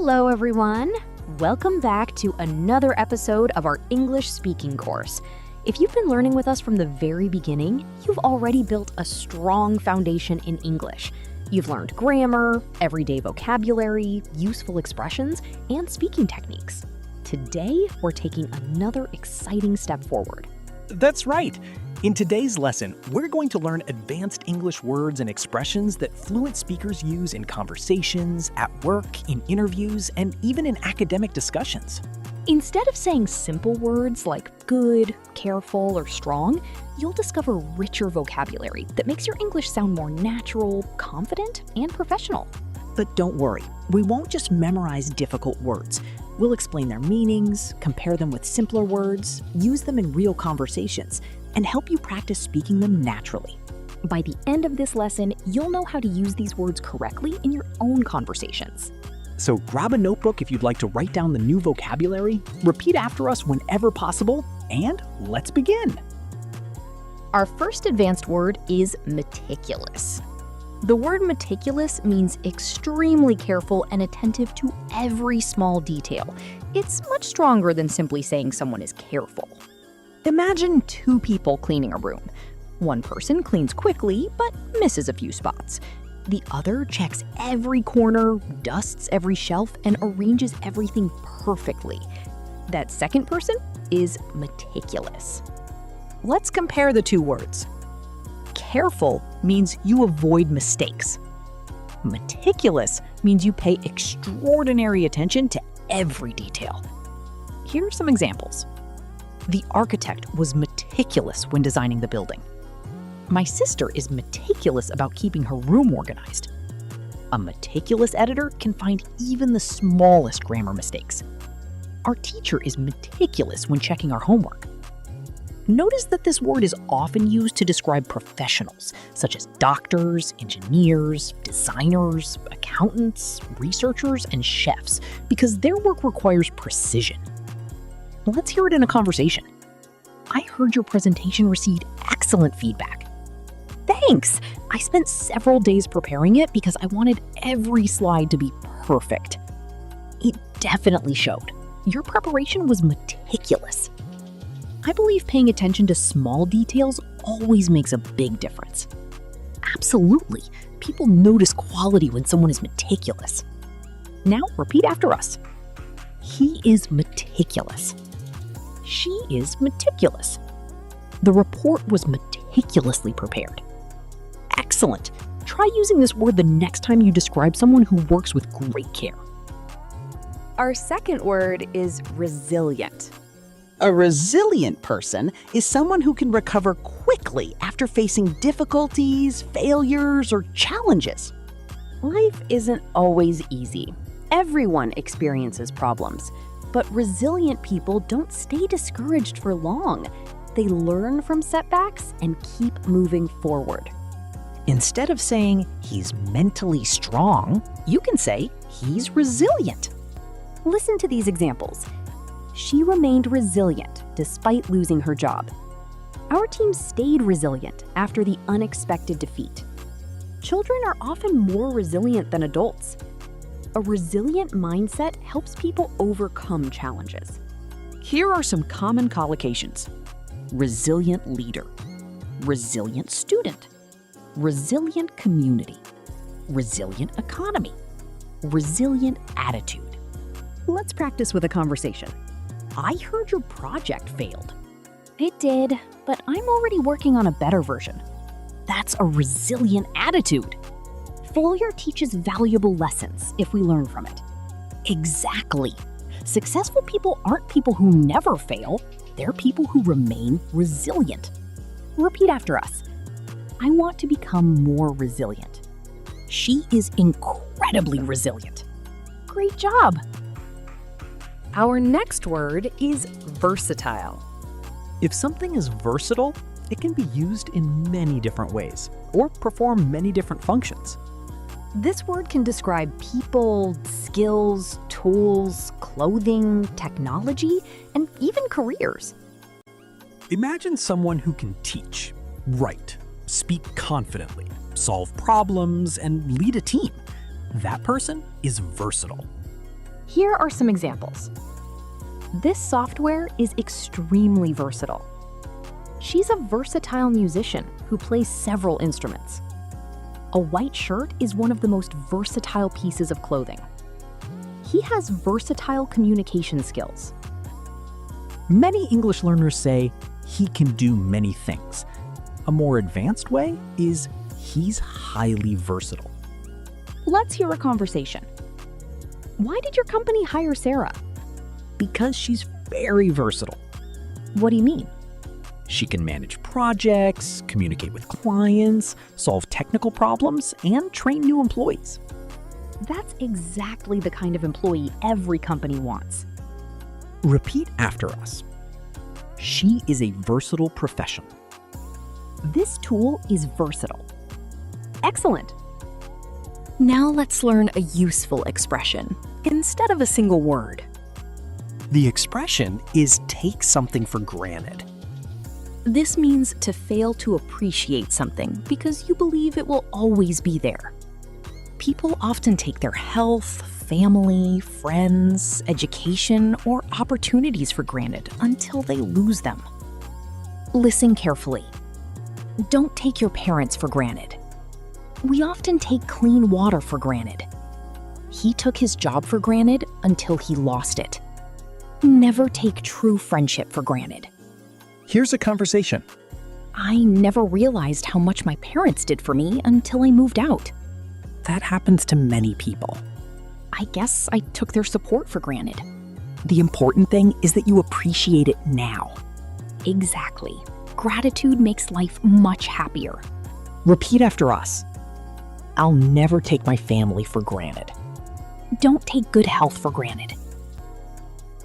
Hello, everyone. Welcome back to another episode of our English speaking course. If you've been learning with us from the very beginning, you've already built a strong foundation in English. You've learned grammar, everyday vocabulary, useful expressions, and speaking techniques. Today, we're taking another exciting step forward. That's right. In today's lesson, we're going to learn advanced English words and expressions that fluent speakers use in conversations, at work, in interviews, and even in academic discussions. Instead of saying simple words like good, careful, or strong, you'll discover richer vocabulary that makes your English sound more natural, confident, and professional. But don't worry, we won't just memorize difficult words. We'll explain their meanings, compare them with simpler words, use them in real conversations, and help you practice speaking them naturally. By the end of this lesson, you'll know how to use these words correctly in your own conversations. So grab a notebook if you'd like to write down the new vocabulary, repeat after us whenever possible, and let's begin. Our first advanced word is meticulous. The word meticulous means extremely careful and attentive to every small detail. It's much stronger than simply saying someone is careful. Imagine two people cleaning a room. One person cleans quickly, but misses a few spots. The other checks every corner, dusts every shelf, and arranges everything perfectly. That second person is meticulous. Let's compare the two words. Careful means you avoid mistakes. Meticulous means you pay extraordinary attention to every detail. Here are some examples. The architect was meticulous when designing the building. My sister is meticulous about keeping her room organized. A meticulous editor can find even the smallest grammar mistakes. Our teacher is meticulous when checking our homework. Notice that this word is often used to describe professionals, such as doctors, engineers, designers, accountants, researchers, and chefs, because their work requires precision. Let's hear it in a conversation. I heard your presentation received excellent feedback. Thanks! I spent several days preparing it because I wanted every slide to be perfect. It definitely showed. Your preparation was meticulous. I believe paying attention to small details always makes a big difference. Absolutely. People notice quality when someone is meticulous. Now repeat after us. He is meticulous. She is meticulous. The report was meticulously prepared. Excellent. Try using this word the next time you describe someone who works with great care. Our second word is resilient. A resilient person is someone who can recover quickly after facing difficulties, failures, or challenges. Life isn't always easy. Everyone experiences problems. But resilient people don't stay discouraged for long. They learn from setbacks and keep moving forward. Instead of saying he's mentally strong, you can say he's resilient. Listen to these examples. She remained resilient despite losing her job. Our team stayed resilient after the unexpected defeat. Children are often more resilient than adults. A resilient mindset helps people overcome challenges. Here are some common collocations. Resilient leader, resilient student, resilient community, resilient economy, resilient attitude. Let's practice with a conversation. I heard your project failed. It did, but I'm already working on a better version. That's a resilient attitude. Failure teaches valuable lessons if we learn from it. Exactly. Successful people aren't people who never fail. They're people who remain resilient. Repeat after us. I want to become more resilient. She is incredibly resilient. Great job. Our next word is versatile. If something is versatile, it can be used in many different ways or perform many different functions. This word can describe people, skills, tools, clothing, technology, and even careers. Imagine someone who can teach, write, speak confidently, solve problems, and lead a team. That person is versatile. Here are some examples. This software is extremely versatile. She's a versatile musician who plays several instruments. A white shirt is one of the most versatile pieces of clothing. He has versatile communication skills. Many English learners say he can do many things. A more advanced way is he's highly versatile. Let's hear a conversation. Why did your company hire Sarah? Because she's very versatile. What do you mean? She can manage projects, communicate with clients, solve technical problems, and train new employees. That's exactly the kind of employee every company wants. Repeat after us. She is a versatile professional. This tool is versatile. Excellent. Now let's learn a useful expression instead of a single word. The expression is take something for granted. This means to fail to appreciate something because you believe it will always be there. People often take their health, family, friends, education, or opportunities for granted until they lose them. Listen carefully. Don't take your parents for granted. We often take clean water for granted. He took his job for granted until he lost it. Never take true friendship for granted. Here's a conversation. I never realized how much my parents did for me until I moved out. That happens to many people. I guess I took their support for granted. The important thing is that you appreciate it now. Exactly. Gratitude makes life much happier. Repeat after us. I'll never take my family for granted. Don't take good health for granted.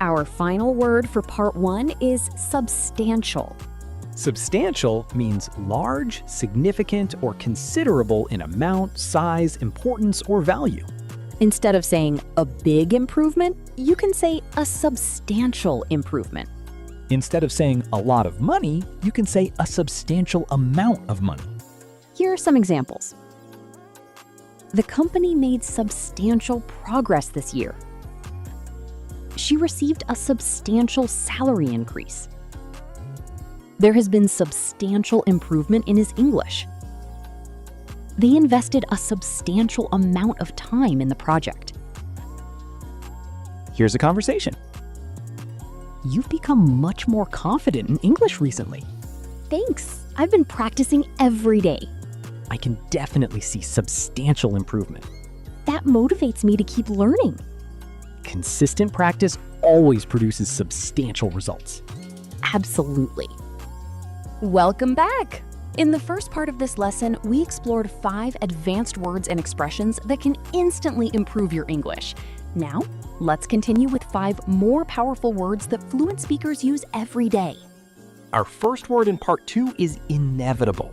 Our final word for part 1 is substantial. Substantial means large, significant, or considerable in amount, size, importance, or value. Instead of saying a big improvement, you can say a substantial improvement. Instead of saying a lot of money, you can say a substantial amount of money. Here are some examples. The company made substantial progress this year. She received a substantial salary increase. There has been substantial improvement in his English. They invested a substantial amount of time in the project. Here's a conversation. You've become much more confident in English recently. Thanks. I've been practicing every day. I can definitely see substantial improvement. That motivates me to keep learning. Consistent practice always produces substantial results. Absolutely. Welcome back! In the first part of this lesson, we explored 5 advanced words and expressions that can instantly improve your English. Now, let's continue with 5 more powerful words that fluent speakers use every day. Our first word in part 2 is inevitable.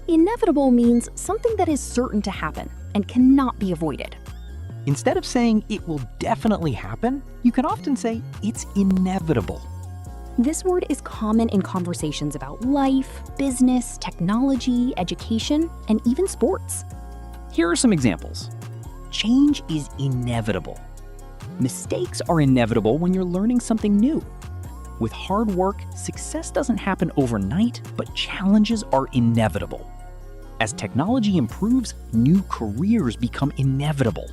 Inevitable means something that is certain to happen and cannot be avoided. Instead of saying it will definitely happen, you can often say it's inevitable. This word is common in conversations about life, business, technology, education, and even sports. Here are some examples. Change is inevitable. Mistakes are inevitable when you're learning something new. With hard work, success doesn't happen overnight, but challenges are inevitable. As technology improves, new careers become inevitable.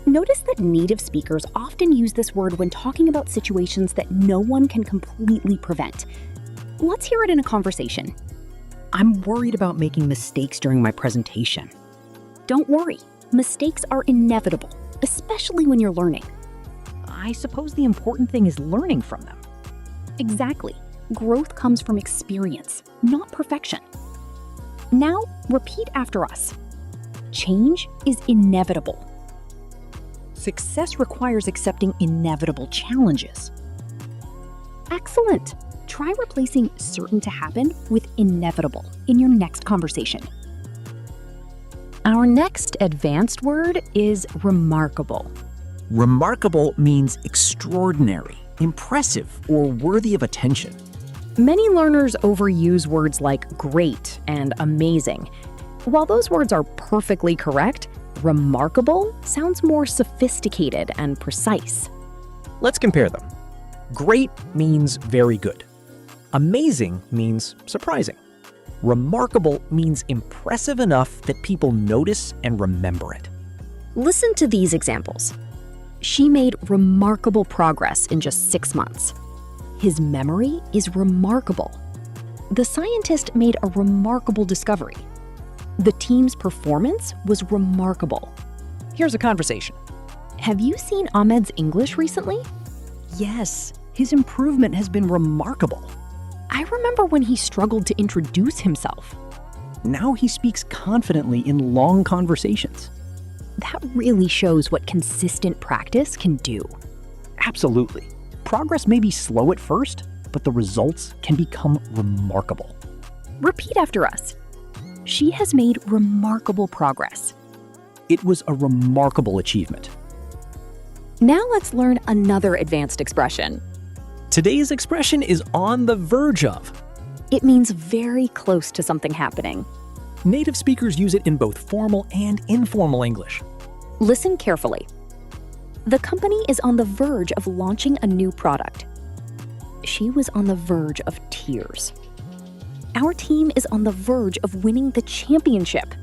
Notice that native speakers often use this word when talking about situations that no one can completely prevent. Let's hear it in a conversation. I'm worried about making mistakes during my presentation. Don't worry, mistakes are inevitable, especially when you're learning. I suppose the important thing is learning from them. Exactly. Growth comes from experience, not perfection. Now, repeat after us. Change is inevitable. Success requires accepting inevitable challenges. Excellent. Try replacing certain to happen with inevitable in your next conversation. Our next advanced word is remarkable. Remarkable means extraordinary, impressive, or worthy of attention. Many learners overuse words like great and amazing. While those words are perfectly correct, Remarkable sounds more sophisticated and precise. Let's compare them. Great means very good. Amazing means surprising. Remarkable means impressive enough that people notice and remember it. Listen to these examples. She made remarkable progress in just 6 months. His memory is remarkable. The scientist made a remarkable discovery. The team's performance was remarkable. Here's a conversation. Have you seen Ahmed's English recently? Yes, his improvement has been remarkable. I remember when he struggled to introduce himself. Now he speaks confidently in long conversations. That really shows what consistent practice can do. Absolutely. Progress may be slow at first, but the results can become remarkable. Repeat after us. She has made remarkable progress. It was a remarkable achievement. Now let's learn another advanced expression. Today's expression is on the verge of. It means very close to something happening. Native speakers use it in both formal and informal English. Listen carefully. The company is on the verge of launching a new product. She was on the verge of tears. Our team is on the verge of winning the championship.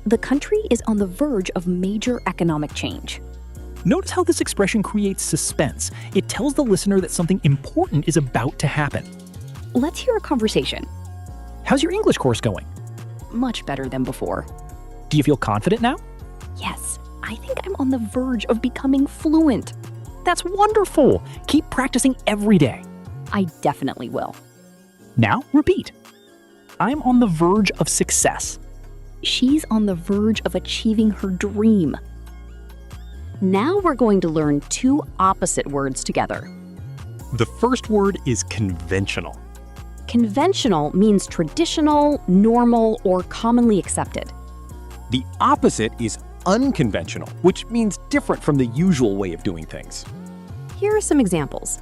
The country is on the verge of major economic change. Notice how this expression creates suspense. It tells the listener that something important is about to happen. Let's hear a conversation. How's your English course going? Much better than before. Do you feel confident now? Yes, I think I'm on the verge of becoming fluent. That's wonderful. Keep practicing every day. I definitely will. Now, repeat. I'm on the verge of success. She's on the verge of achieving her dream. Now we're going to learn 2 opposite words together. The first word is conventional. Conventional means traditional, normal, or commonly accepted. The opposite is unconventional, which means different from the usual way of doing things. Here are some examples.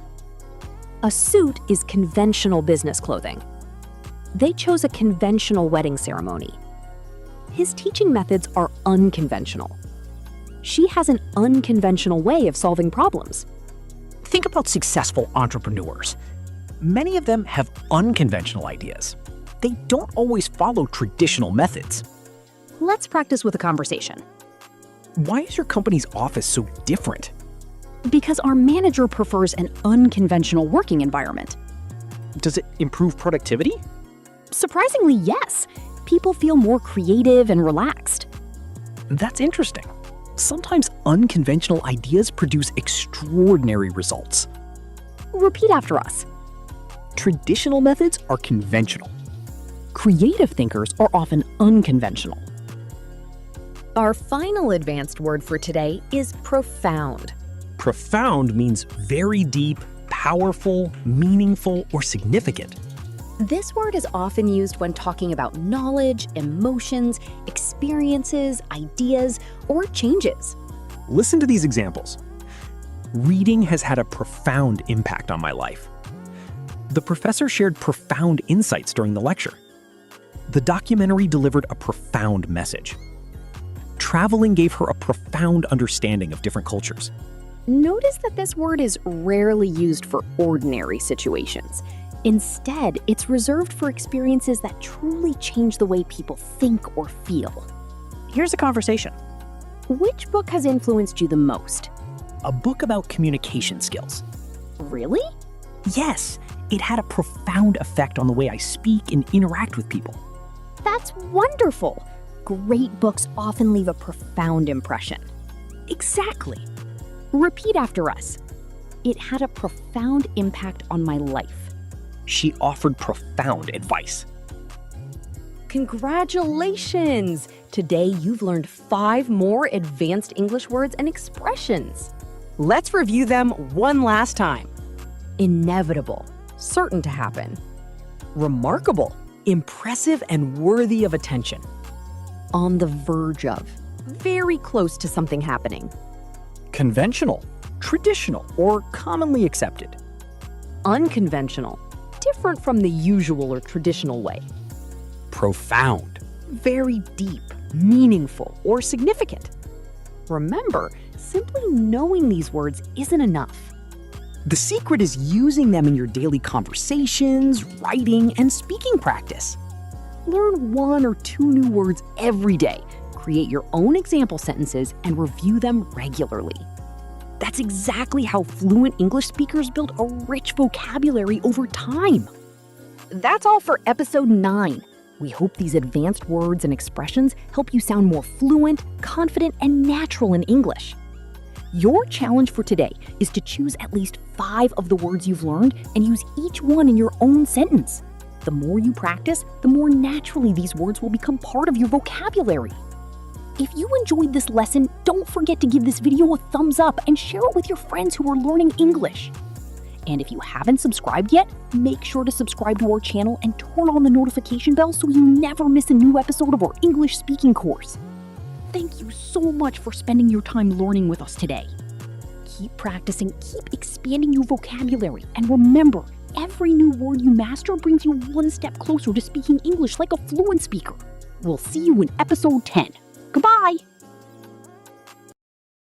A suit is conventional business clothing. They chose a conventional wedding ceremony. His teaching methods are unconventional. She has an unconventional way of solving problems. Think about successful entrepreneurs. Many of them have unconventional ideas. They don't always follow traditional methods. Let's practice with a conversation. Why is your company's office so different? Because our manager prefers an unconventional working environment. Does it improve productivity? Surprisingly, yes. People feel more creative and relaxed. That's interesting. Sometimes unconventional ideas produce extraordinary results. Repeat after us. Traditional methods are conventional. Creative thinkers are often unconventional. Our final advanced word for today is profound. Profound means very deep, powerful, meaningful, or significant. This word is often used when talking about knowledge, emotions, experiences, ideas, or changes. Listen to these examples. Reading has had a profound impact on my life. The professor shared profound insights during the lecture. The documentary delivered a profound message. Traveling gave her a profound understanding of different cultures. Notice that this word is rarely used for ordinary situations. Instead, it's reserved for experiences that truly change the way people think or feel. Here's a conversation. Which book has influenced you the most? A book about communication skills. Really? Yes, it had a profound effect on the way I speak and interact with people. That's wonderful. Great books often leave a profound impression. Exactly. Repeat after us. It had a profound impact on my life. She offered profound advice. Congratulations! Today you've learned 5 more advanced English words and expressions. Let's review them one last time. Inevitable, certain to happen. Remarkable, impressive, and worthy of attention. On the verge of, very close to something happening. Conventional, traditional, or commonly accepted. Unconventional, different from the usual or traditional way. Profound, Very deep, meaningful, or significant. Remember, simply knowing these words isn't enough. The secret is using them in your daily conversations, writing, and speaking practice. Learn 1 or 2 new words every day, create your own example sentences, and review them regularly. That's exactly how fluent English speakers build a rich vocabulary over time. That's all for episode 9. We hope these advanced words and expressions help you sound more fluent, confident, and natural in English. Your challenge for today is to choose at least 5 of the words you've learned and use each one in your own sentence. The more you practice, the more naturally these words will become part of your vocabulary. If you enjoyed this lesson, don't forget to give this video a thumbs up and share it with your friends who are learning English. And if you haven't subscribed yet, make sure to subscribe to our channel and turn on the notification bell so you never miss a new episode of our English speaking course. Thank you so much for spending your time learning with us today. Keep practicing, keep expanding your vocabulary, and remember, every new word you master brings you one step closer to speaking English like a fluent speaker. We'll see you in episode 10. Goodbye!